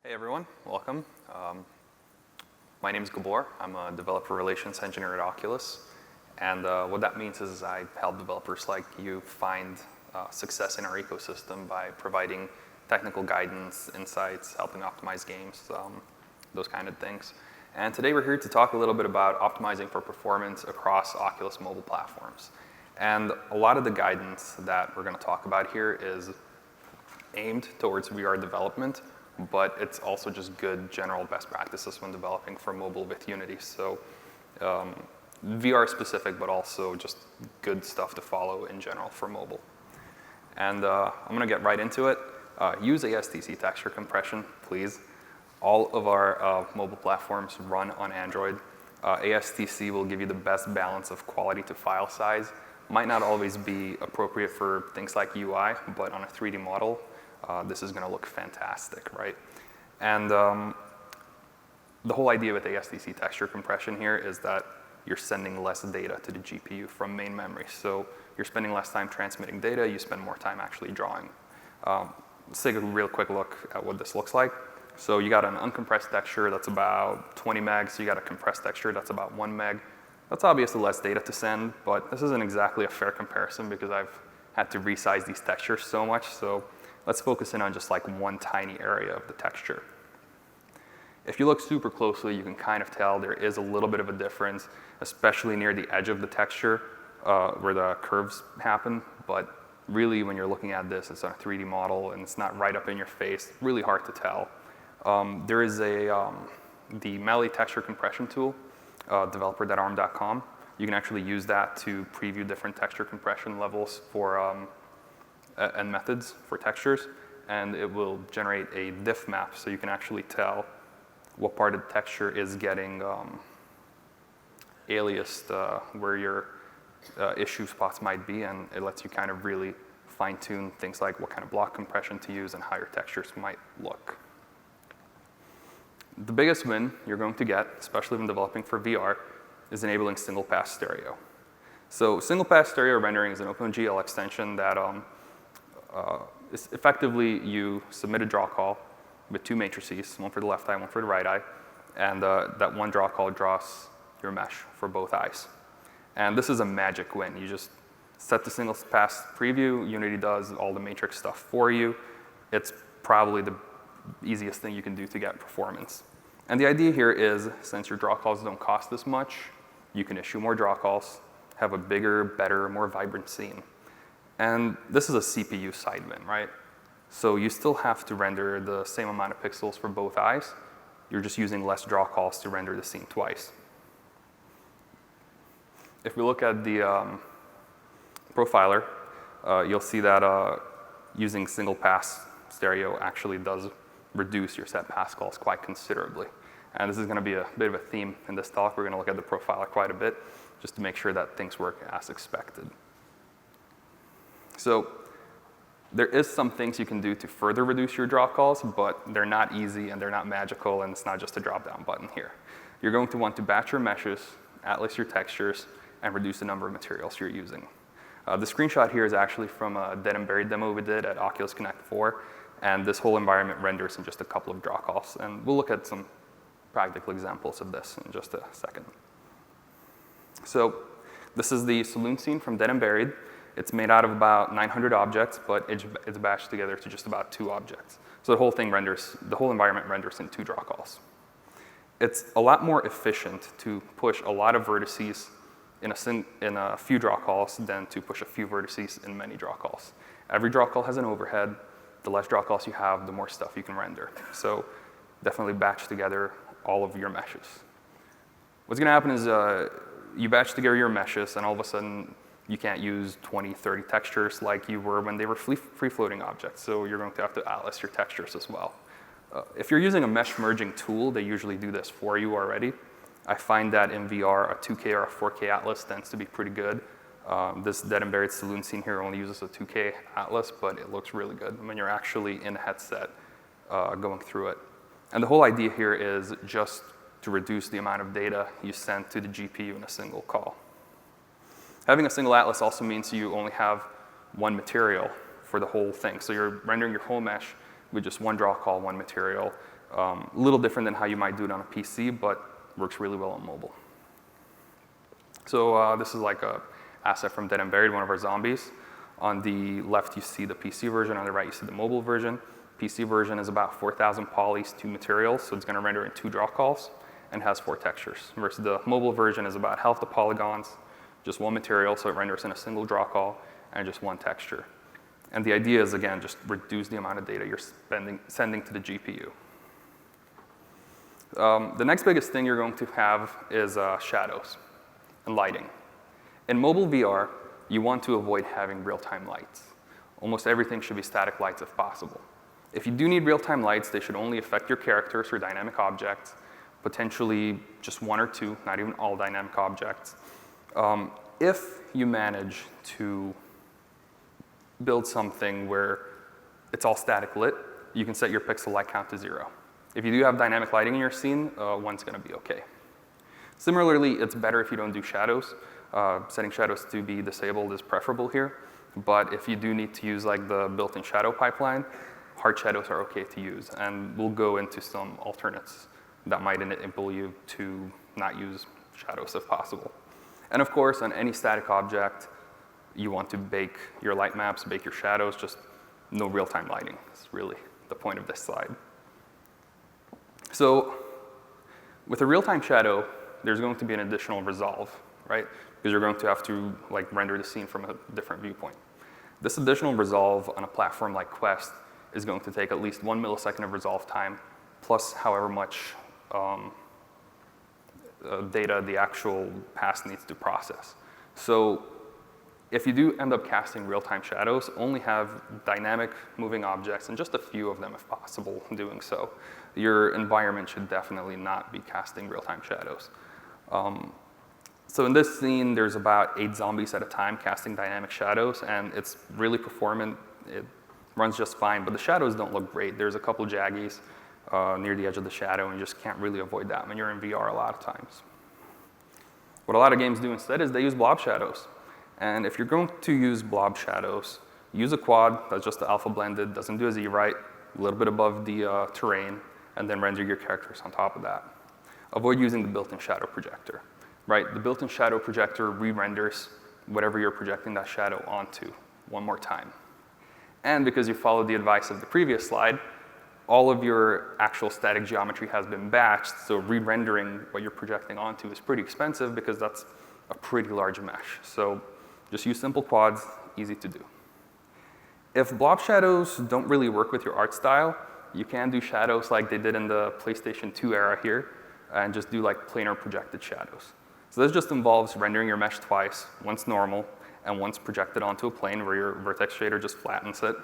Hey everyone, welcome. My name is Gabor. I'm a developer relations engineer at Oculus. And what that means is I help developers like you find success in our ecosystem by providing technical guidance, insights, helping optimize games, those kind of things. And today we're here to talk a little bit about optimizing for performance across Oculus mobile platforms. And a lot of the guidance that we're going to talk about here is aimed towards VR development, but it's also just good general best practices when developing for mobile with Unity. So VR specific, but also just good stuff to follow in general for mobile. And I'm going to get right into it. Use ASTC texture compression, please. All of our mobile platforms run on Android. ASTC will give you the best balance of quality to file size. Might not always be appropriate for things like UI, but on a 3D model, this is going to look fantastic, right? And the whole idea with ASTC texture compression here is that you're sending less data to the GPU from main memory. So you're spending less time transmitting data, you spend more time actually drawing. Let's take a real quick look at what this looks like. So you got an uncompressed texture that's about 20 megs, you got a compressed texture that's about 1 meg. That's obviously less data to send, but this isn't exactly a fair comparison because I've had to resize these textures so much. So let's focus in on just like one tiny area of the texture. If you look super closely, you can kind of tell there is a little bit of a difference, especially near the edge of the texture where the curves happen. But really, when you're looking at this, it's on a 3D model and it's not right up in your face. Really hard to tell. There is the Melee texture compression tool, developer.arm.com. You can actually use that to preview different texture compression levels for and methods for textures, and it will generate a diff map so you can actually tell what part of the texture is getting aliased, where your issue spots might be, and it lets you kind of really fine-tune things like what kind of block compression to use and how your textures might look. The biggest win you're going to get, especially when developing for VR, is enabling single-pass stereo. So single-pass stereo rendering is an OpenGL extension that is effectively you submit a draw call with two matrices, one for the left eye, one for the right eye, and that one draw call draws your mesh for both eyes. And this is a magic win. You just set the single-pass preview, Unity does all the matrix stuff for you. It's probably the easiest thing you can do to get performance. And the idea here is, since your draw calls don't cost as much, you can issue more draw calls, have a bigger, better, more vibrant scene. And this is a CPU side win, right? So you still have to render the same amount of pixels for both eyes. You're just using less draw calls to render the scene twice. If we look at the profiler, you'll see that using single pass stereo actually does reduce your set pass calls quite considerably. And this is going to be a bit of a theme in this talk. We're going to look at the profiler quite a bit just to make sure that things work as expected. So there is some things you can do to further reduce your draw calls, but they're not easy and they're not magical, and it's not just a drop-down button here. You're going to want to batch your meshes, atlas your textures, and reduce the number of materials you're using. The screenshot here is actually from a Dead and Buried demo we did at Oculus Connect 4, and this whole environment renders in just a couple of draw calls. And we'll look at some practical examples of this in just a second. So this is the saloon scene from Dead and Buried. It's made out of about 900 objects, but it's batched together to just about 2 objects. So the whole thing renders, the whole environment renders in 2 draw calls. It's a lot more efficient to push a lot of vertices in a few draw calls than to push a few vertices in many draw calls. Every draw call has an overhead. The less draw calls you have, the more stuff you can render. So definitely batch together all of your meshes. What's going to happen is you batch together your meshes, and all of a sudden, you can't use 20, 30 textures like you were when they were free-floating objects. So you're going to have to atlas your textures as well. If you're using a mesh merging tool, they usually do this for you already. I find that in VR, a 2K or a 4K atlas tends to be pretty good. This Dead and Buried saloon scene here only uses a 2K atlas, but it looks really good when you're actually in a headset going through it. And the whole idea here is just to reduce the amount of data you send to the GPU in a single call. Having a single atlas also means you only have one material for the whole thing. So you're rendering your whole mesh with just one draw call, one material. A little different than how you might do it on a PC, but works really well on mobile. So this is like a asset from Dead and Buried, one of our zombies. On the left, you see the PC version. On the right, you see the mobile version. PC version is about 4,000 polys, 2 materials, so it's going to render in 2 draw calls and has 4 textures. Versus the mobile version is about half the polygons, just 1 material, so it renders in a single draw call and just 1 texture. And the idea is, again, just reduce the amount of data you're sending to the GPU. The next biggest thing you're going to have is shadows and lighting. In mobile VR, you want to avoid having real-time lights. Almost everything should be static lights if possible. If you do need real-time lights, they should only affect your characters or dynamic objects, potentially just 1 or 2, not even all dynamic objects. If you manage to build something where it's all static lit, you can set your pixel light count to 0. If you do have dynamic lighting in your scene, 1's going to be OK. Similarly, it's better if you don't do shadows. Setting shadows to be disabled is preferable here. But if you do need to use like the built-in shadow pipeline, hard shadows are OK to use. And we'll go into some alternates that might enable you to not use shadows if possible. And of course, on any static object, you want to bake your light maps, bake your shadows, just no real-time lighting. It's really the point of this slide. So with a real-time shadow, there's going to be an additional resolve, right? Because you're going to have to like render the scene from a different viewpoint. This additional resolve on a platform like Quest is going to take at least 1 millisecond of resolve time, plus however much data the actual pass needs to process. So if you do end up casting real-time shadows, only have dynamic moving objects, and just a few of them if possible doing so. Your environment should definitely not be casting real-time shadows. So in this scene, there's about 8 zombies at a time casting dynamic shadows, and it's really performant. It runs just fine, but the shadows don't look great. There's a couple jaggies near the edge of the shadow, and you just can't really avoid that when you're in VR a lot of times. What a lot of games do instead is they use blob shadows. And if you're going to use blob shadows, use a quad that's just the alpha blended, doesn't do a Z-write, a little bit above the terrain, and then render your characters on top of that. Avoid using the built-in shadow projector, right? The built-in shadow projector re-renders whatever you're projecting that shadow onto one more time. And because you followed the advice of the previous slide, all of your actual static geometry has been batched, so re-rendering what you're projecting onto is pretty expensive because that's a pretty large mesh. So just use simple quads, easy to do. If blob shadows don't really work with your art style, you can do shadows like they did in the PlayStation 2 era here, and just do like planar projected shadows. So this just involves rendering your mesh twice, once normal, and once projected onto a plane where your vertex shader just flattens it.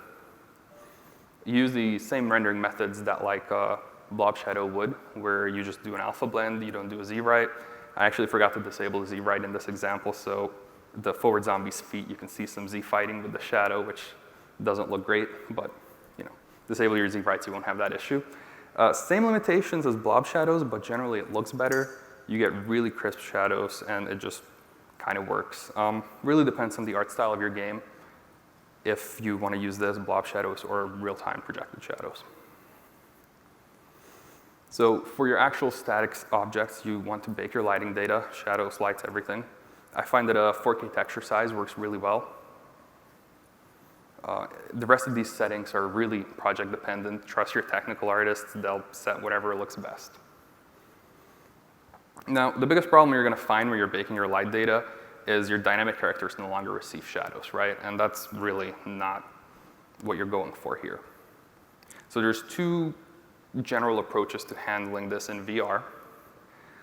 Use the same rendering methods that like blob shadow would, where you just do an alpha blend, you don't do a Z-write. I actually forgot to disable Z-write in this example, so the forward zombie's feet, you can see some Z-fighting with the shadow, which doesn't look great, but disable your Z-writes, you won't have that issue. Same limitations as blob shadows, but generally it looks better. You get really crisp shadows, and it just kind of works. Really depends on the art style of your game, if you want to use this, blob shadows or real-time projected shadows. So for your actual static objects, you want to bake your lighting data, shadows, lights, everything. I find that a 4K texture size works really well. The rest of these settings are really project dependent. Trust your technical artists, they'll set whatever looks best. Now, the biggest problem you're going to find when you're baking your light data is your dynamic characters no longer receive shadows, right? And that's really not what you're going for here. So there's 2 general approaches to handling this in VR.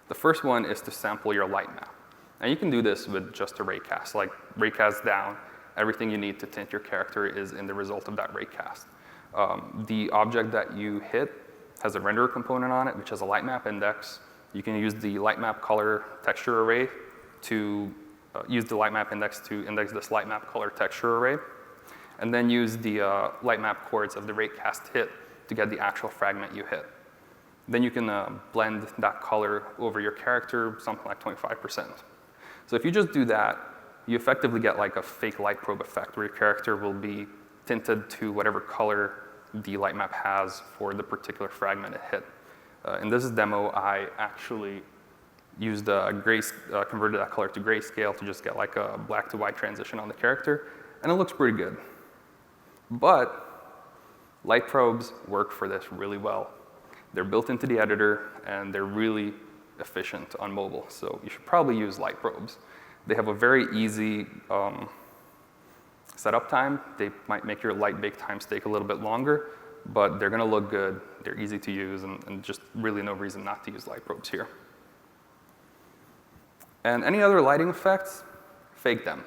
The first one is to sample your light map. And you can do this with just a raycast, like raycast down. Everything you need to tint your character is in the result of that raycast. The object that you hit has a renderer component on it, which has a light map index. You can use the light map color texture array to use the light map index to index this light map color texture array, and then use the light map chords of the raycast hit to get the actual fragment you hit. Then you can blend that color over your character, something like 25%. So if you just do that, you effectively get like a fake light probe effect where your character will be tinted to whatever color the light map has for the particular fragment it hit. In this demo, I actually used converted that color to grayscale to just get like a black to white transition on the character, and it looks pretty good. But light probes work for this really well. They're built into the editor, and they're really efficient on mobile, so you should probably use light probes. They have a very easy setup time. They might make your light bake times take a little bit longer, but they're going to look good. They're easy to use, and just really no reason not to use light probes here. And any other lighting effects, fake them.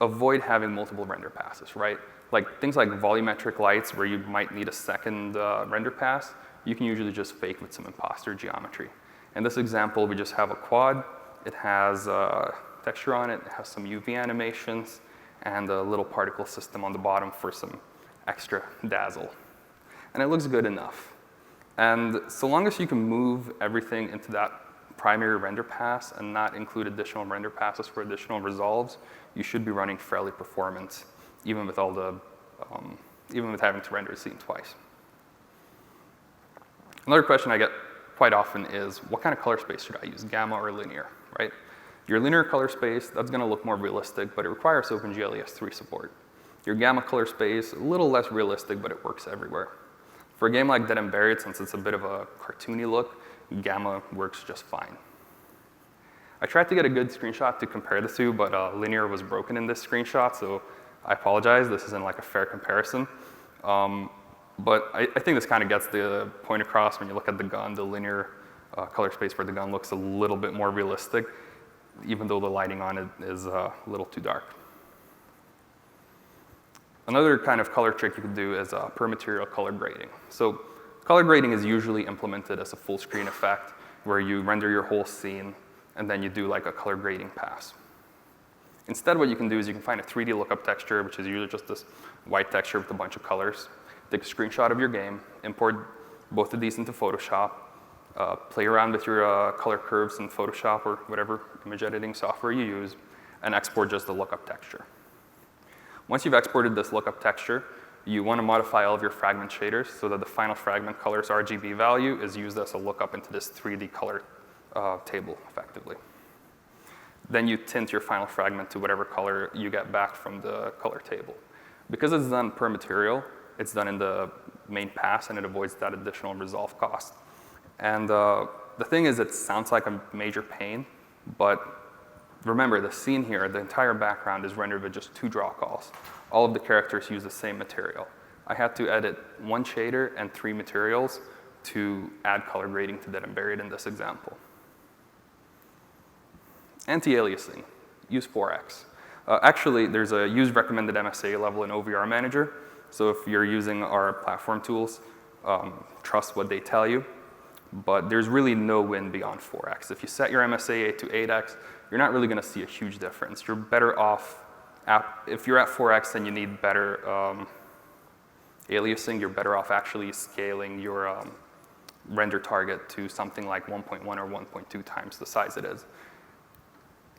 Avoid having multiple render passes, right? Like things like volumetric lights where you might need a second render pass, you can usually just fake with some imposter geometry. In this example, we just have a quad. It has texture on it. It has some UV animations and a little particle system on the bottom for some extra dazzle. And it looks good enough. And so long as you can move everything into that primary render pass and not include additional render passes for additional resolves, you should be running fairly performant, even with all the, even with having to render a scene twice. Another question I get quite often is, what kind of color space should I use, gamma or linear, right? Your linear color space, that's going to look more realistic, but it requires OpenGL ES3 support. Your gamma color space, a little less realistic, but it works everywhere. For a game like Dead and Buried, since it's a bit of a cartoony look, gamma works just fine. I tried to get a good screenshot to compare the two, but linear was broken in this screenshot, so I apologize. This isn't like a fair comparison. But I think this kind of gets the point across when you look at the gun. The linear color space for the gun looks a little bit more realistic, even though the lighting on it is a little too dark. Another kind of color trick you can do is per material color grading. So color grading is usually implemented as a full screen effect where you render your whole scene and then you do like a color grading pass. Instead, what you can do is you can find a 3D lookup texture, which is usually just this white texture with a bunch of colors. Take a screenshot of your game, import both of these into Photoshop, play around with your color curves in Photoshop or whatever image editing software you use, and export just the lookup texture. Once you've exported this lookup texture, you want to modify all of your fragment shaders so that the final fragment color's RGB value is used as a lookup into this 3D color table, effectively. Then you tint your final fragment to whatever color you get back from the color table. Because it's done per material, it's done in the main pass, and it avoids that additional resolve cost. And the thing is, it sounds like a major pain, but remember, the scene here, the entire background is rendered with just 2 draw calls. All of the characters use the same material. I had to edit 1 shader and 3 materials to add color grading to Dead and Buried in this example. Anti-aliasing, use 4x. Actually, there's a use recommended MSA level in OVR Manager. So if you're using our platform tools, trust what they tell you. But there's really no win beyond 4x. If you set your MSAA to 8x, you're not really going to see a huge difference. You're better off, if you're at 4x, then you need better aliasing. You're better off actually scaling your render target to something like 1.1 or 1.2 times the size it is.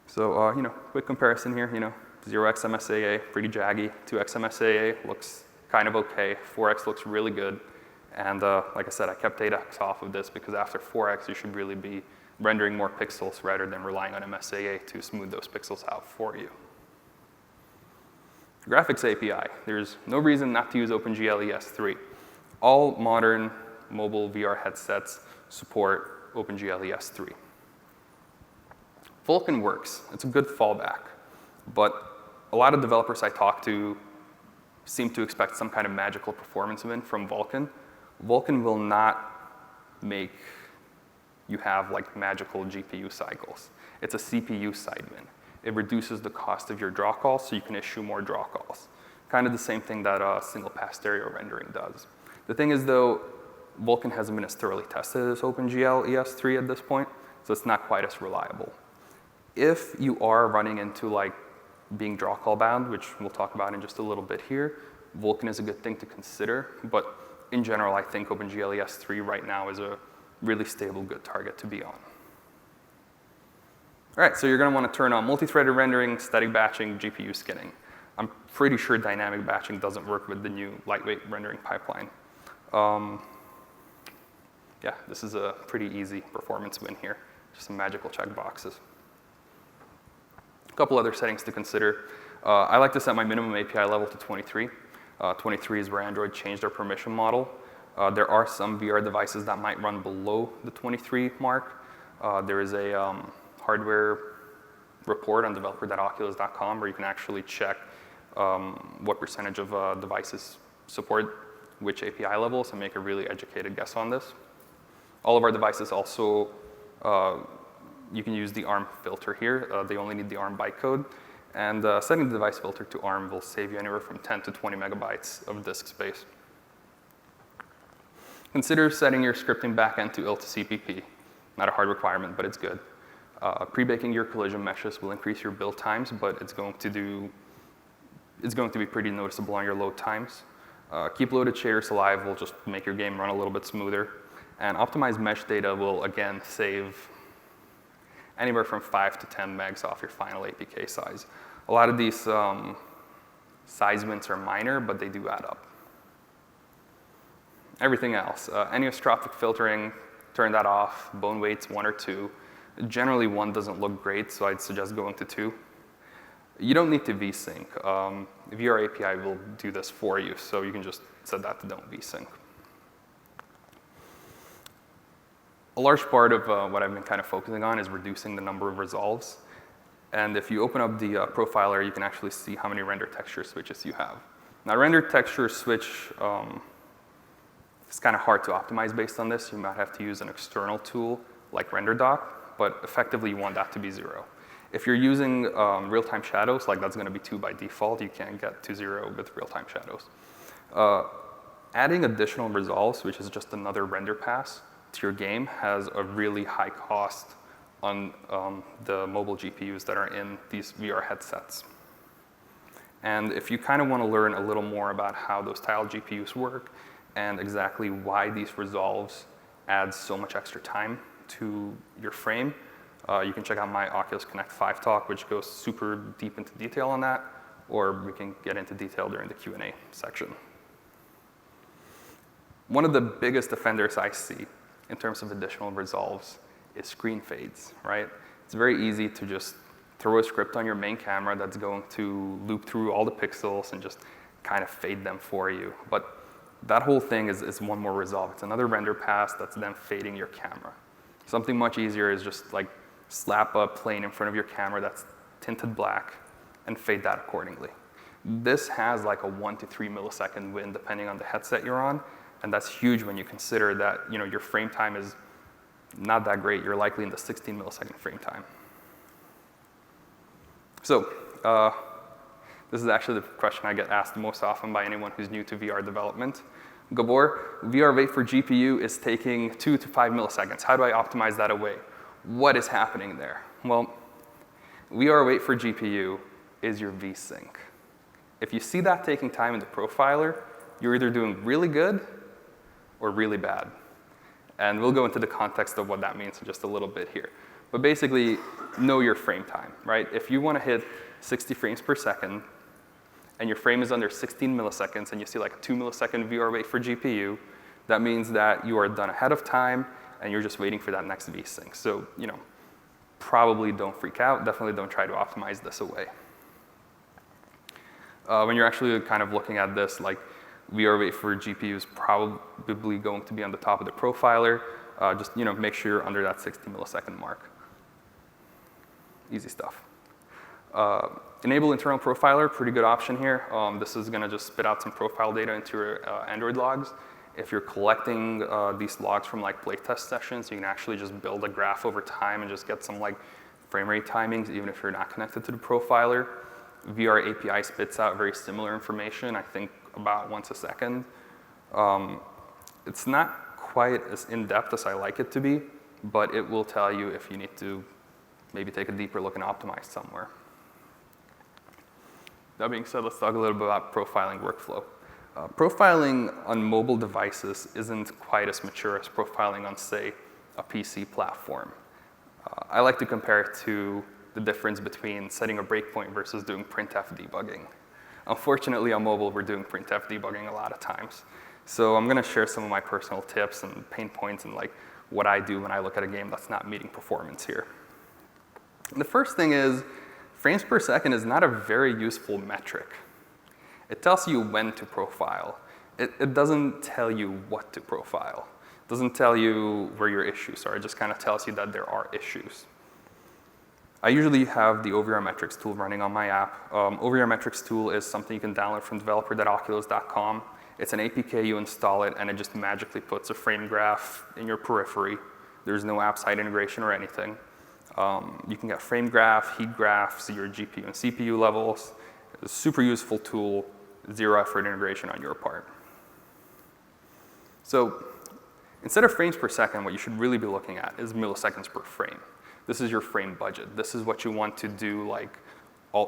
So, quick comparison here, 0x MSAA, pretty jaggy. 2x MSAA looks kind of okay. 4x looks really good. And like I said, I kept 8x off of this because after 4x, you should really be rendering more pixels rather than relying on MSAA to smooth those pixels out for you. Graphics API. There's no reason not to use OpenGL ES3. All modern mobile VR headsets support OpenGL ES3. Vulkan works. It's a good fallback. But a lot of developers I talk to seem to expect some kind of magical performance win from Vulkan. Vulkan will not make you have like magical GPU cycles. It's a CPU side win. It reduces the cost of your draw calls so you can issue more draw calls. Kind of the same thing that single pass stereo rendering does. The thing is though, Vulkan hasn't been as thoroughly tested as OpenGL ES3 at this point, so it's not quite as reliable. If you are running into like being draw call bound, which we'll talk about in just a little bit here, Vulkan is a good thing to consider, but in general, I think OpenGL ES3 right now is a really stable, good target to be on. All right, so you're going to want to turn on multi-threaded rendering, static batching, GPU skinning. I'm pretty sure dynamic batching doesn't work with the new lightweight rendering pipeline. Yeah, this is a pretty easy performance win here. Just some magical checkboxes. A couple other settings to consider. I like to set my minimum API level to 23. 23 is where Android changed their permission model. There are some VR devices that might run below the 23 mark. There is a hardware report on developer.oculus.com where you can actually check what percentage of devices support which API levels and make a really educated guess on this. All of our devices also, you can use the ARM filter here. They only need the ARM bytecode. And setting the device filter to ARM will save you anywhere from 10 to 20 megabytes of disk space. Consider setting your scripting backend to IL2CPP. Not a hard requirement, but it's good. Pre-baking your collision meshes will increase your build times, but it's going to be pretty noticeable on your load times. Keep loaded shaders alive will just make your game run a little bit smoother. And optimized mesh data will, again, save anywhere from 5 to 10 megs off your final APK size. A lot of these size wins are minor, but they do add up. Everything else, anisotropic filtering, turn that off. Bone weights, 1 or 2. Generally, 1 doesn't look great, so I'd suggest going to 2. You don't need to vsync. VR API will do this for you, so you can just set that to don't vsync. A large part of what I've been kind of focusing on is reducing the number of resolves. And if you open up the profiler, you can actually see how many render texture switches you have. Now, render texture switch, it's kind of hard to optimize based on this. You might have to use an external tool like RenderDoc, but effectively you want that to be 0. If you're using real-time shadows, like that's going to be 2 by default. You can't get to 0 with real-time shadows. Adding additional resolves, which is just another render pass to your game, has a really high cost on the mobile GPUs that are in these VR headsets. And if you kind of want to learn a little more about how those tiled GPUs work and exactly why these resolves add so much extra time to your frame, you can check out my Oculus Connect 5 talk, which goes super deep into detail on that, or we can get into detail during the Q&A section. One of the biggest offenders I see in terms of additional resolves is screen fades, right? It's very easy to just throw a script on your main camera that's going to loop through all the pixels and just kind of fade them for you. But that whole thing is one more resolve. It's another render pass that's then fading your camera. Something much easier is just like slap a plane in front of your camera that's tinted black and fade that accordingly. This has like a 1 to 3 millisecond win depending on the headset you're on. And that's huge when you consider that your frame time is not that great. You're likely in the 16 millisecond frame time. So this is actually the question I get asked most often by anyone who's new to VR development. Gabor, VR wait for GPU is taking 2 to 5 milliseconds. How do I optimize that away? What is happening there? Well, VR wait for GPU is your vsync. If you see that taking time in the profiler, you're either doing really good or really bad. And we'll go into the context of what that means in just a little bit here. But basically, know your frame time, right? If you want to hit 60 frames per second, and your frame is under 16 milliseconds, and you see like a 2 millisecond VR wait for GPU, that means that you are done ahead of time, and you're just waiting for that next vsync. So, probably don't freak out. Definitely don't try to optimize this away. When you're actually kind of looking at this, like VR wait for GPU is probably going to be on the top of the profiler. Just make sure you're under that 60 millisecond mark. Easy stuff. Enable internal profiler, pretty good option here. This is going to just spit out some profile data into your Android logs. If you're collecting these logs from like playtest sessions, you can actually just build a graph over time and just get some like frame rate timings, even if you're not connected to the profiler. VR API spits out very similar information, I think about once a second. It's not quite as in-depth as I like it to be, but it will tell you if you need to maybe take a deeper look and optimize somewhere. That being said, let's talk a little bit about profiling workflow. Profiling on mobile devices isn't quite as mature as profiling on, say, a PC platform. I like to compare it to the difference between setting a breakpoint versus doing printf debugging. Unfortunately, on mobile, we're doing printf debugging a lot of times. So I'm going to share some of my personal tips and pain points and like what I do when I look at a game that's not meeting performance here. The first thing is frames per second is not a very useful metric. It tells you when to profile. It doesn't tell you what to profile. It doesn't tell you where your issues are. It just kind of tells you that there are issues. I usually have the OVR metrics tool running on my app. OVR metrics tool is something you can download from developer.oculus.com. It's an APK, you install it, and it just magically puts a frame graph in your periphery. There's no app side integration or anything. You can get frame graph, heat graphs, your GPU and CPU levels. It's a super useful tool, zero effort integration on your part. So instead of frames per second, what you should really be looking at is milliseconds per frame. This is your frame budget. This is what you want to do, like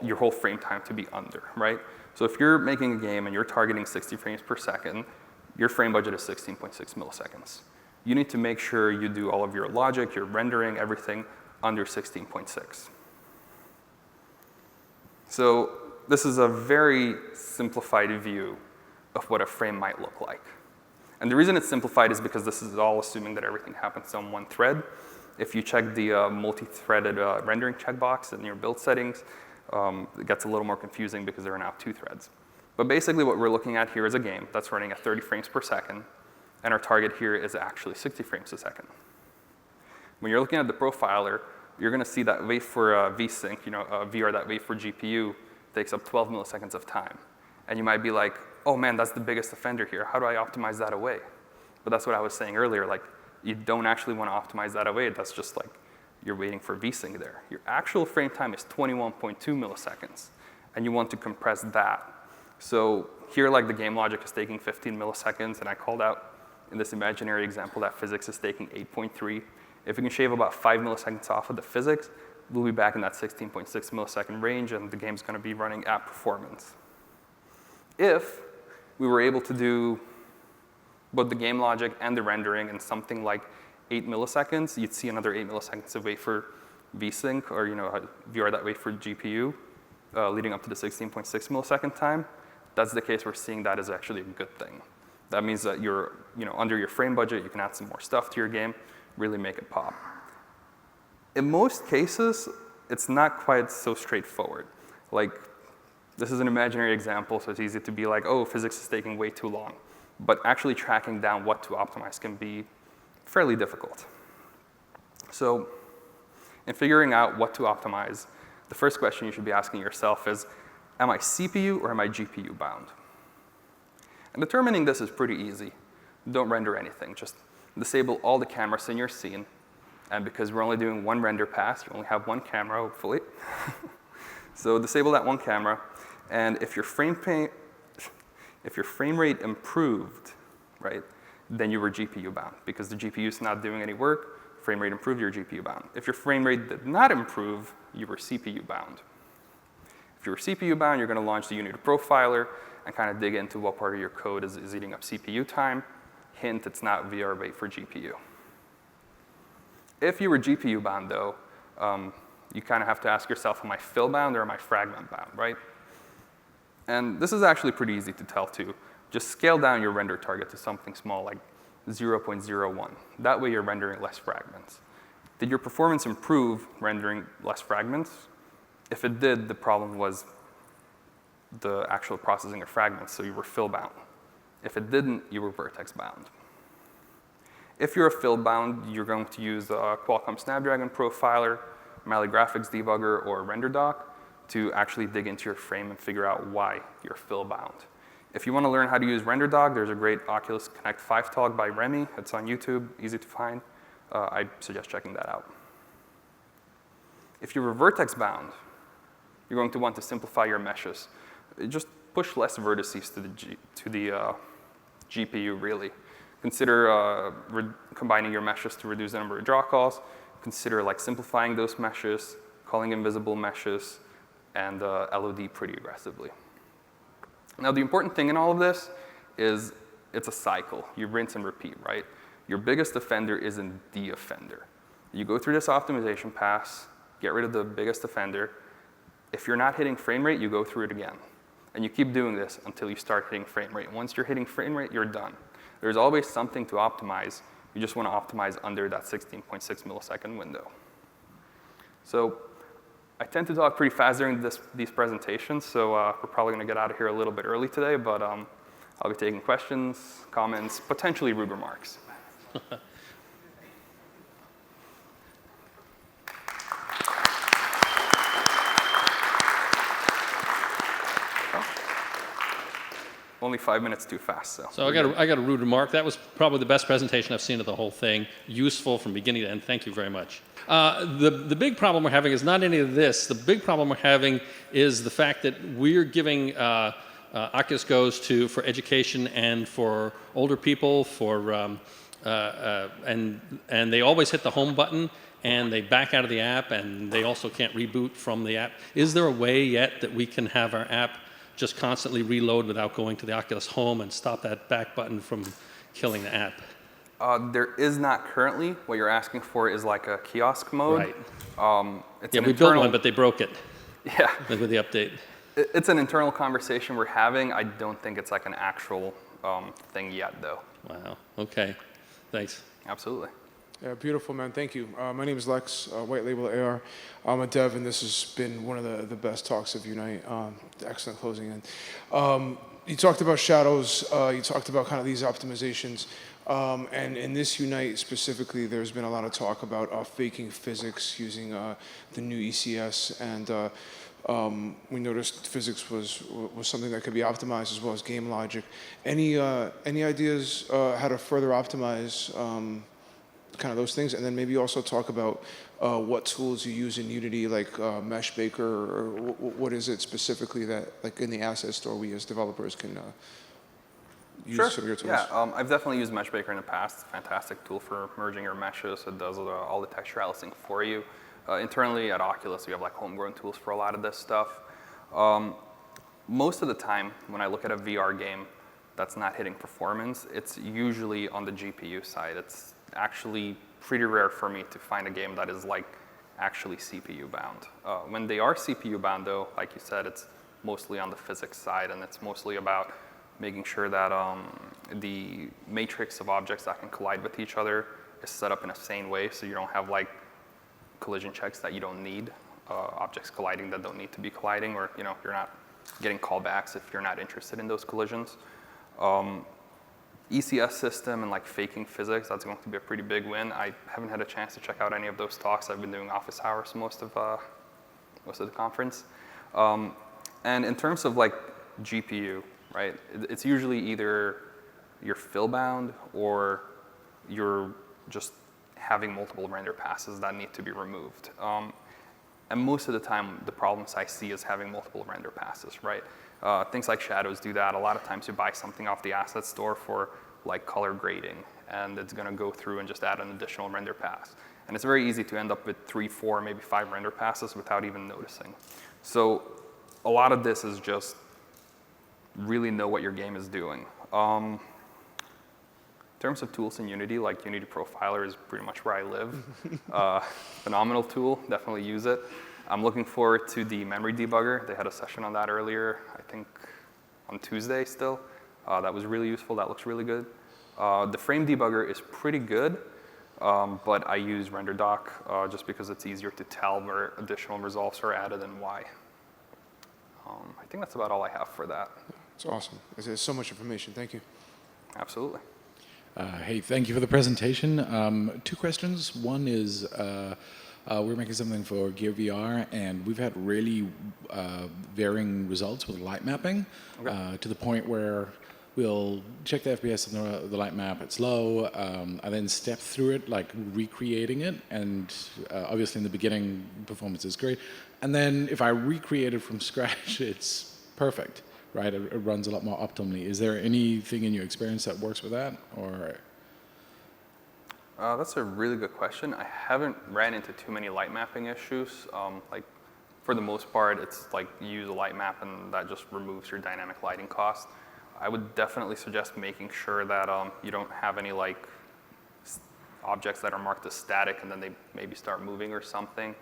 your whole frame time to be under, right? So if you're making a game and you're targeting 60 frames per second, your frame budget is 16.6 milliseconds. You need to make sure you do all of your logic, your rendering, everything under 16.6. So this is a very simplified view of what a frame might look like. And the reason it's simplified is because this is all assuming that everything happens on one thread. If you check the multi-threaded rendering checkbox in your build settings, it gets a little more confusing because there are now 2 threads. But basically what we're looking at here is a game that's running at 30 frames per second, and our target here is actually 60 frames a second. When you're looking at the profiler, you're going to see that wait for vsync, VR, that wait for GPU, takes up 12 milliseconds of time. And you might be like, oh man, that's the biggest offender here. How do I optimize that away? But that's what I was saying earlier. Like, you don't actually want to optimize that away. That's just like you're waiting for vsync there. Your actual frame time is 21.2 milliseconds, and you want to compress that. So here, like, the game logic is taking 15 milliseconds, and I called out in this imaginary example that physics is taking 8.3. If we can shave about 5 milliseconds off of the physics, we'll be back in that 16.6 millisecond range, and the game's going to be running at performance. If we were able to do both the game logic and the rendering in something like 8 milliseconds, you'd see another 8 milliseconds of wait for vsync, or VR that wait for GPU, leading up to the 16.6 millisecond time. That's the case we're seeing that is actually a good thing. That means that you're under your frame budget, you can add some more stuff to your game, really make it pop. In most cases, it's not quite so straightforward. Like, this is an imaginary example, so it's easy to be like, oh, physics is taking way too long. But actually tracking down what to optimize can be fairly difficult. So in figuring out what to optimize, the first question you should be asking yourself is, am I CPU or am I GPU bound? And determining this is pretty easy. Don't render anything. Just disable all the cameras in your scene. And because we're only doing one render pass, you only have one camera, hopefully. So disable that one camera. And if your frame rate improved, right, then you were GPU bound. Because the GPU is not doing any work, frame rate improved, you're GPU bound. If your frame rate did not improve, you were CPU bound. If you were CPU bound, you're going to launch the Unity profiler and kind of dig into what part of your code is eating up CPU time. Hint, it's not VR wait for GPU. If you were GPU bound, though, you kind of have to ask yourself, am I fill bound or am I fragment bound, right? And this is actually pretty easy to tell, too. Just scale down your render target to something small, like 0.01. That way, you're rendering less fragments. Did your performance improve rendering less fragments? If it did, the problem was the actual processing of fragments, so you were fill bound. If it didn't, you were vertex bound. If you're a fill bound, you're going to use a Qualcomm Snapdragon profiler, Mali Graphics debugger, or RenderDoc to actually dig into your frame and figure out why you're fill bound. If you want to learn how to use RenderDoc, there's a great Oculus Connect 5 talk by Remy. It's on YouTube, easy to find. I suggest checking that out. If you were vertex bound, you're going to want to simplify your meshes. Just push less vertices to the GPU, really. Consider combining your meshes to reduce the number of draw calls. Consider simplifying those meshes, calling invisible meshes, and LOD pretty aggressively. Now, the important thing in all of this is it's a cycle. You rinse and repeat, right? Your biggest offender isn't the offender. You go through this optimization pass, get rid of the biggest offender. If you're not hitting frame rate, you go through it again. And you keep doing this until you start hitting frame rate. Once you're hitting frame rate, you're done. There's always something to optimize. You just want to optimize under that 16.6 millisecond window. So I tend to talk pretty fast during these presentations, so we're probably going to get out of here a little bit early today, but I'll be taking questions, comments, potentially rude remarks. Only 5 minutes too fast, so. I got a rude remark. That was probably the best presentation I've seen of the whole thing. Useful from beginning to end. Thank you very much. The big problem we're having is not any of this. The big problem we're having is the fact that we're giving Oculus Go's for education and for older people, and they always hit the home button and they back out of the app, and they also can't reboot from the app. Is there a way yet that we can have our app just constantly reload without going to the Oculus Home and stop that back button from killing the app? There is not currently. What you're asking for is like a kiosk mode. Right. Yeah, we built one, but they broke it. Yeah. With the update. It's an internal conversation we're having. I don't think it's like an actual thing yet, though. Wow. Okay. Thanks. Absolutely. Yeah, beautiful, man. Thank you. My name is Lex, White Label AR. I'm a dev, and this has been one of the best talks of Unite. Excellent closing in. You talked about shadows. You talked about kind of these optimizations. And in this Unite specifically, there's been a lot of talk about faking physics using the new ECS. And we noticed physics was something that could be optimized as well as game logic. Any ideas how to further optimize kind of those things, and then maybe also talk about what tools you use in Unity, like Meshbaker, or what is it specifically that, like in the asset store, we as developers can use some of your tools? Yeah, I've definitely used Meshbaker in the past. It's a fantastic tool for merging your meshes. It does all the texture AntiAliasing for you. Internally at Oculus, we have like homegrown tools for a lot of this stuff. Most of the time, when I look at a VR game that's not hitting performance, it's usually on the GPU side. It's actually pretty rare for me to find a game that is like actually CPU bound. When they are CPU bound though, like you said, it's mostly on the physics side, and it's mostly about making sure that the matrix of objects that can collide with each other is set up in a sane way, so you don't have like collision checks that you don't need, objects colliding that don't need to be colliding, or you're not getting callbacks if you're not interested in those collisions. ECS system and like faking physics, that's going to be a pretty big win. I haven't had a chance to check out any of those talks. I've been doing office hours most of the conference. And in terms of like GPU, right, it's usually either you're fill bound or you're just having multiple render passes that need to be removed. And most of the time, the problems I see is having multiple render passes, right? Things like shadows do that. A lot of times you buy something off the asset store for like color grading, and it's gonna go through and just add an additional render pass. And it's very easy to end up with 3, 4, maybe 5 render passes without even noticing. So a lot of this is just really know what your game is doing. In terms of tools in Unity, like Unity Profiler is pretty much where I live. Phenomenal tool, definitely use it. I'm looking forward to the memory debugger. They had a session on that earlier, I think on Tuesday still. That was really useful, that looks really good. The frame debugger is pretty good, but I use RenderDoc just because it's easier to tell where additional results are added and why. I think that's about all I have for that. It's awesome. There's so much information. Thank you. Absolutely. Hey, thank you for the presentation. 2 questions. One is, we're making something for Gear VR, and we've had really varying results with light mapping, to the point where we'll check the FPS on the light map, it's low, I then step through it, like recreating it, and obviously in the beginning, performance is great. And then if I recreate it from scratch, it's perfect. Right, it runs a lot more optimally. Is there anything in your experience that works with that, or? That's a really good question. I haven't ran into too many light mapping issues. Like, for the most part, it's like you use a light map and that just removes your dynamic lighting cost. I would definitely suggest making sure that you don't have any like objects that are marked as static and then they maybe start moving or something.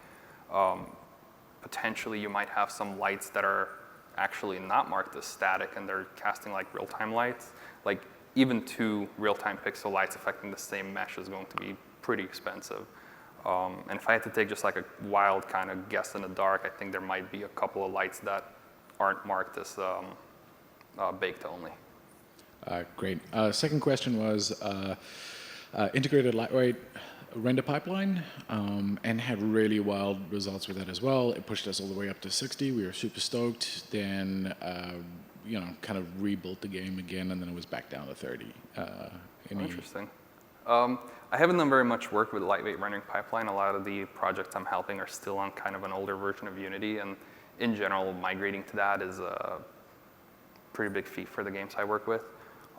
Potentially, you might have some lights that are actually not marked as static and they're casting like real-time lights, like even 2 real-time pixel lights affecting the same mesh is going to be pretty expensive. And if I had to take just like a wild kind of guess in the dark, I think there might be a couple of lights that aren't marked as baked only. Great. Second question was integrated lightweight render pipeline, and had really wild results with that as well. It pushed us all the way up to 60. We were super stoked. Then, kind of rebuilt the game again, and then it was back down to 30. Interesting. I haven't done very much work with lightweight rendering pipeline. A lot of the projects I'm helping are still on kind of an older version of Unity, and in general, migrating to that is a pretty big feat for the games I work with.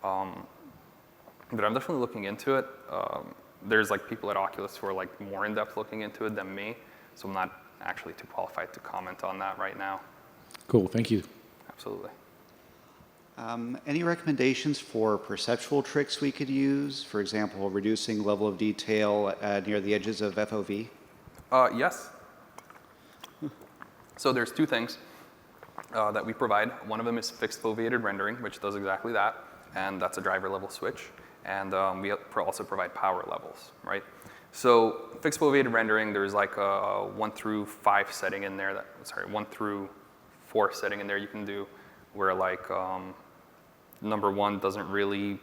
But I'm definitely looking into it. There's like people at Oculus who are like more in depth looking into it than me, so I'm not actually too qualified to comment on that right now. Cool, thank you. Absolutely. Any recommendations for perceptual tricks we could use? For example, reducing level of detail near the edges of FOV? Yes. So there's 2 things that we provide. One of them is fixed foveated rendering, which does exactly that, and that's a driver level switch. And we also provide power levels, right? So fixed foveated rendering, there's like a 1 through 5 setting in there. 1 through 4 setting in there you can do, where like number 1 doesn't really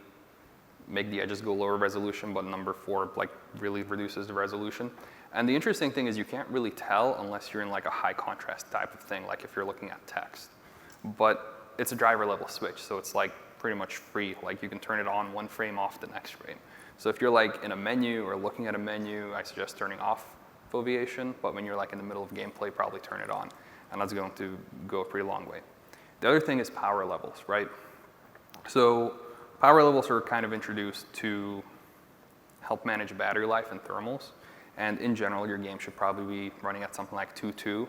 make the edges go lower resolution, but number 4 like really reduces the resolution. And the interesting thing is you can't really tell unless you're in like a high contrast type of thing, like if you're looking at text. But it's a driver level switch, so it's like pretty much free. Like you can turn it on 1 frame off the next frame. So if you're like in a menu or looking at a menu, I suggest turning off foveation, but when you're like in the middle of gameplay, probably turn it on. And that's going to go a pretty long way. The other thing is power levels, right? So power levels are kind of introduced to help manage battery life and thermals. And in general, your game should probably be running at something like 2.2.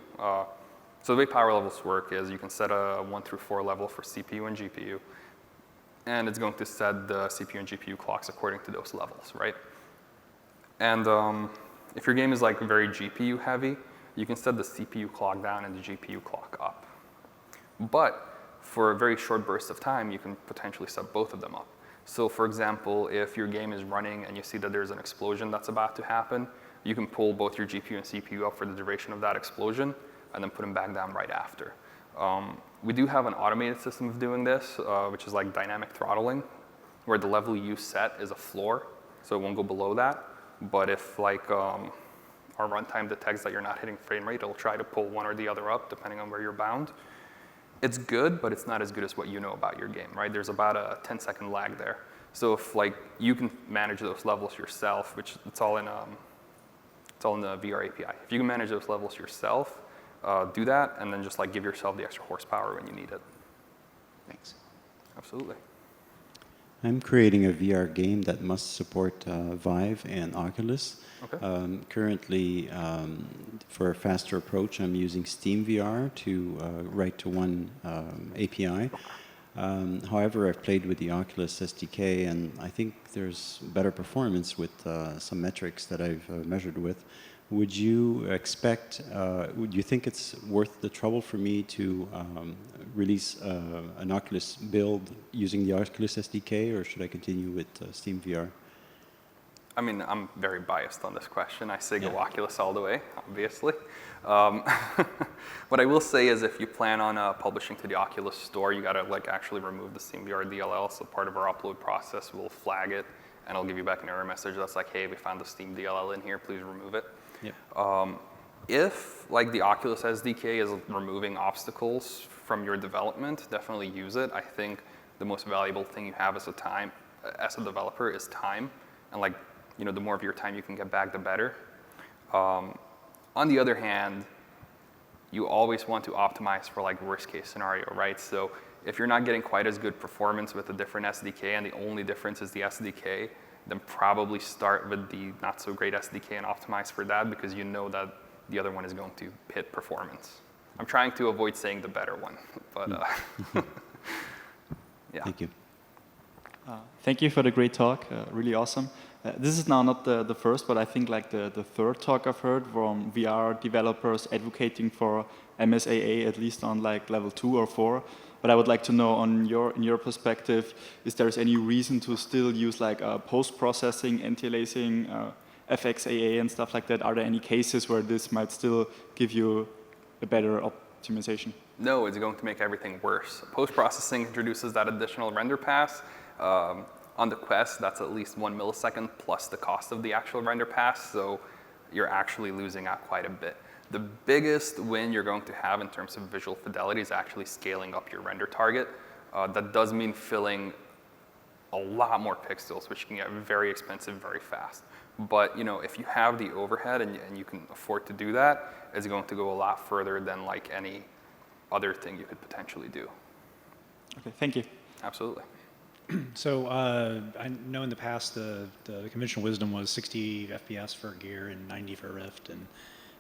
So the way power levels work is you can set a 1 through 4 level for CPU and GPU. And it's going to set the CPU and GPU clocks according to those levels, right? And if your game is like very GPU heavy, you can set the CPU clock down and the GPU clock up. But for a very short burst of time, you can potentially set both of them up. So for example, if your game is running and you see that there's an explosion that's about to happen, you can pull both your GPU and CPU up for the duration of that explosion and then put them back down right after. We do have an automated system of doing this, which is like dynamic throttling, where the level you set is a floor, so it won't go below that. But if like our runtime detects that you're not hitting frame rate, it'll try to pull one or the other up depending on where you're bound. It's good, but it's not as good as what you know about your game, right? There's about a 10-second lag there. So if like you can manage those levels yourself, which it's all in the VR API. If you can manage those levels yourself, do that, and then just like give yourself the extra horsepower when you need it. Thanks. Absolutely. I'm creating a VR game that must support Vive and Oculus. Okay. Currently, for a faster approach, I'm using SteamVR to write to one API. However, I've played with the Oculus SDK, and I think there's better performance with some metrics that I've measured with. Would you expect, would you think it's worth the trouble for me to release an Oculus build using the Oculus SDK, or should I continue with SteamVR? I mean, I'm very biased on this question. I say go Oculus all the way, obviously. What I will say is if you plan on publishing to the Oculus store, you gotta like actually remove the SteamVR DLL. So part of our upload process will flag it, and I'll give you back an error message that's like, hey, we found the Steam DLL in here, please remove it. Yep. If like the Oculus SDK is removing obstacles from your development, definitely use it. I think the most valuable thing you have as a developer is time, and like, you know, the more of your time you can get back, the better. On the other hand, you always want to optimize for like worst case scenario, right? So if you're not getting quite as good performance with a different SDK and the only difference is the SDK, then probably start with the not so great SDK and optimize for that because you know that the other one is going to hit performance. I'm trying to avoid saying the better one, but yeah. Thank you. Thank you for the great talk, really awesome. This is now not the first, but I think like the third talk I've heard from VR developers advocating for MSAA, at least on like level 2 or 4. But I would like to know in your perspective, is there any reason to still use like post-processing, AntiAliasing, FXAA and stuff like that? Are there any cases where this might still give you a better optimization? No, it's going to make everything worse. Post-processing introduces that additional render pass. On the Quest, that's at least 1 millisecond plus the cost of the actual render pass, so you're actually losing out quite a bit. The biggest win you're going to have in terms of visual fidelity is actually scaling up your render target. That does mean filling a lot more pixels, which can get very expensive very fast. But if you have the overhead and you can afford to do that, it's going to go a lot further than like any other thing you could potentially do. Okay, thank you. Absolutely. So I know in the past the conventional wisdom was 60 FPS for Gear and 90 for Rift, and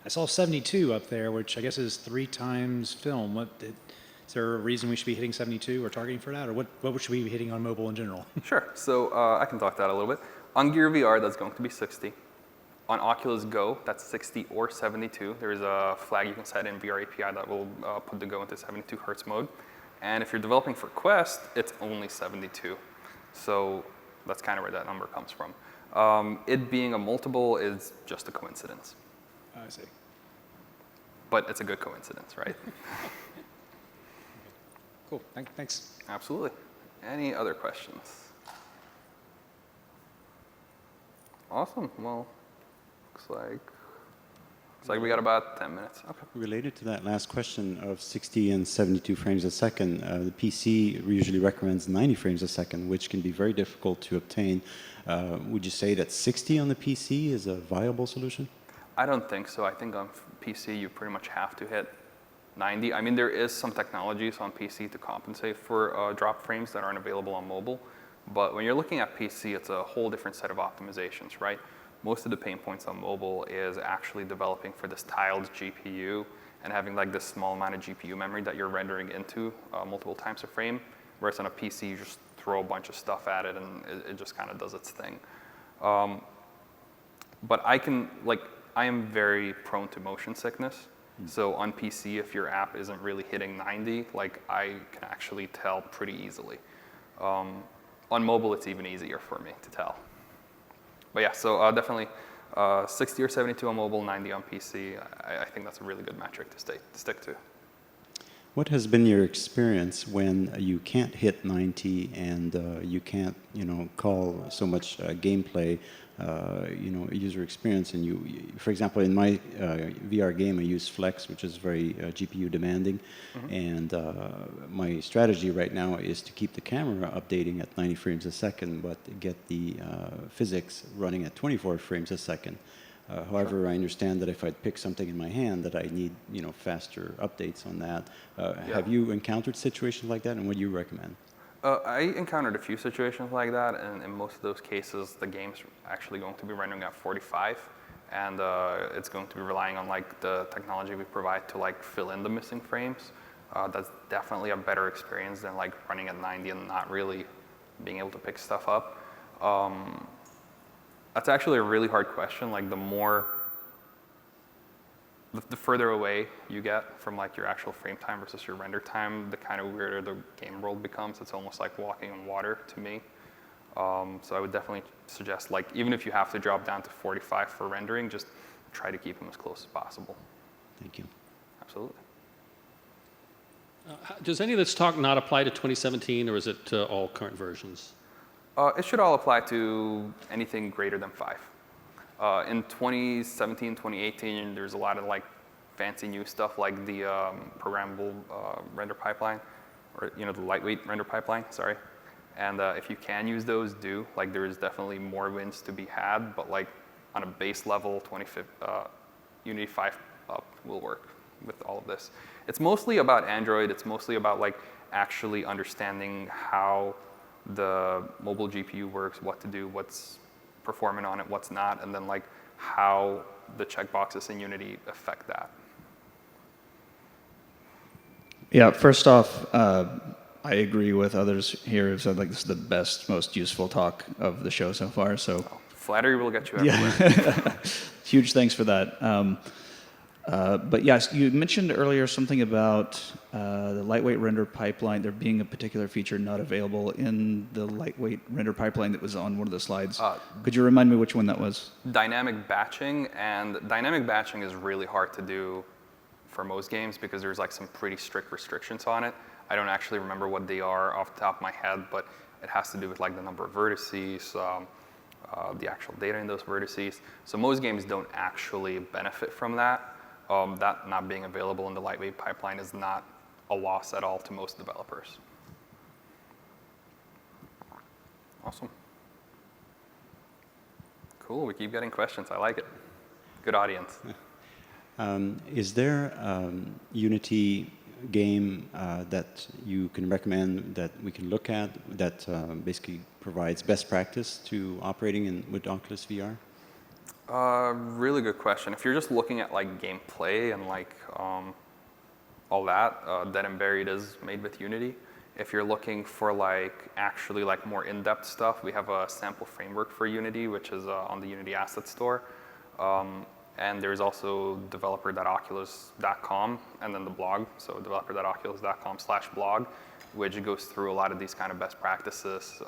I saw 72 up there, which I guess is 3 times film. Is there a reason we should be hitting 72 or targeting for that, or what should we be hitting on mobile in general? Sure. So I can talk that a little bit. On Gear VR, that's going to be 60. On Oculus Go, that's 60 or 72. There's a flag you can set in VR API that will put the Go into 72 hertz mode. And if you're developing for Quest, it's only 72. So that's kind of where that number comes from. It being a multiple is just a coincidence. I see. But it's a good coincidence, right? Cool. Thanks. Absolutely. Any other questions? Awesome. Well, looks like we got about 10 minutes. Okay. Related to that last question of 60 and 72 frames a second, the PC usually recommends 90 frames a second, which can be very difficult to obtain. Would you say that 60 on the PC is a viable solution? I don't think so. I think on PC you pretty much have to hit 90. I mean, there is some technologies on PC to compensate for drop frames that aren't available on mobile. But when you're looking at PC, it's a whole different set of optimizations, right? Most of the pain points on mobile is actually developing for this tiled GPU and having like this small amount of GPU memory that you're rendering into multiple times a frame. Whereas on a PC, you just throw a bunch of stuff at it and it just kind of does its thing. But I am very prone to motion sickness. So on PC, if your app isn't really hitting 90, like I can actually tell pretty easily. On mobile, it's even easier for me to tell. But yeah, so definitely 60 or 72 on mobile, 90 on PC. I think that's a really good metric to stick to. What has been your experience when you can't hit 90 and you can't, call so much gameplay, user experience, and you, for example, in my VR game, I use Flex, which is very GPU demanding, and my strategy right now is to keep the camera updating at 90 frames a second, but get the physics running at 24 frames a second. However, I understand that if I pick something in my hand, that I need, faster updates on that. Have you encountered situations like that, and what do you recommend? I encountered a few situations like that, and in most of those cases, the game's actually going to be rendering at 45, and it's going to be relying on like the technology we provide to like fill in the missing frames. That's definitely a better experience than like running at 90 and not really being able to pick stuff up. That's actually a really hard question. Like the further away you get from like your actual frame time versus your render time, the kind of weirder the game world becomes. It's almost like walking on water to me. So I would definitely suggest, like, even if you have to drop down to 45 for rendering, just try to keep them as close as possible. Thank you. Absolutely. Does any of this talk not apply to 2017, or is it all current versions? It should all apply to anything greater than 5. In 2017, 2018, there's a lot of like fancy new stuff like the programmable render pipeline, or the lightweight render pipeline. Sorry, and if you can use those, do. Like there is definitely more wins to be had, but like on a base level, Unity 5 up will work with all of this. It's mostly about Android. It's mostly about like actually understanding how the mobile GPU works, what to do, what's performing on it, what's not, and then like how the checkboxes in Unity affect that. Yeah, first off, I agree with others here who said like this is the best, most useful talk of the show so far. So Flattery will get you everywhere. Huge thanks for that. But yes, you mentioned earlier something about the lightweight render pipeline, there being a particular feature not available in the lightweight render pipeline that was on one of the slides. Could you remind me which one that was? Dynamic batching, and dynamic batching is really hard to do for most games because there's like some pretty strict restrictions on it. I don't actually remember what they are off the top of my head, but it has to do with like the number of vertices, the actual data in those vertices. So most games don't actually benefit from that. That not being available in the lightweight pipeline is not a loss at all to most developers. Awesome. Cool, we keep getting questions. I like it. Good audience. Is there Unity game that you can recommend that we can look at that basically provides best practice to operating with Oculus VR? Really good question. If you're just looking at like gameplay and like all that, Dead and Buried is made with Unity. If you're looking for like actually like more in-depth stuff, we have a sample framework for Unity, which is on the Unity Asset Store. And there's also developer.oculus.com and then the blog, so developer.oculus.com/blog, which goes through a lot of these kind of best practices,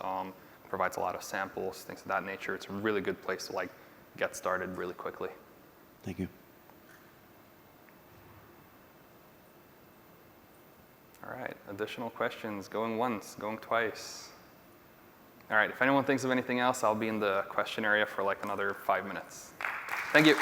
provides a lot of samples, things of that nature. It's a really good place to like get started really quickly. Thank you. All right, additional questions, going once, going twice. All right, if anyone thinks of anything else, I'll be in the question area for like another 5 minutes. Thank you.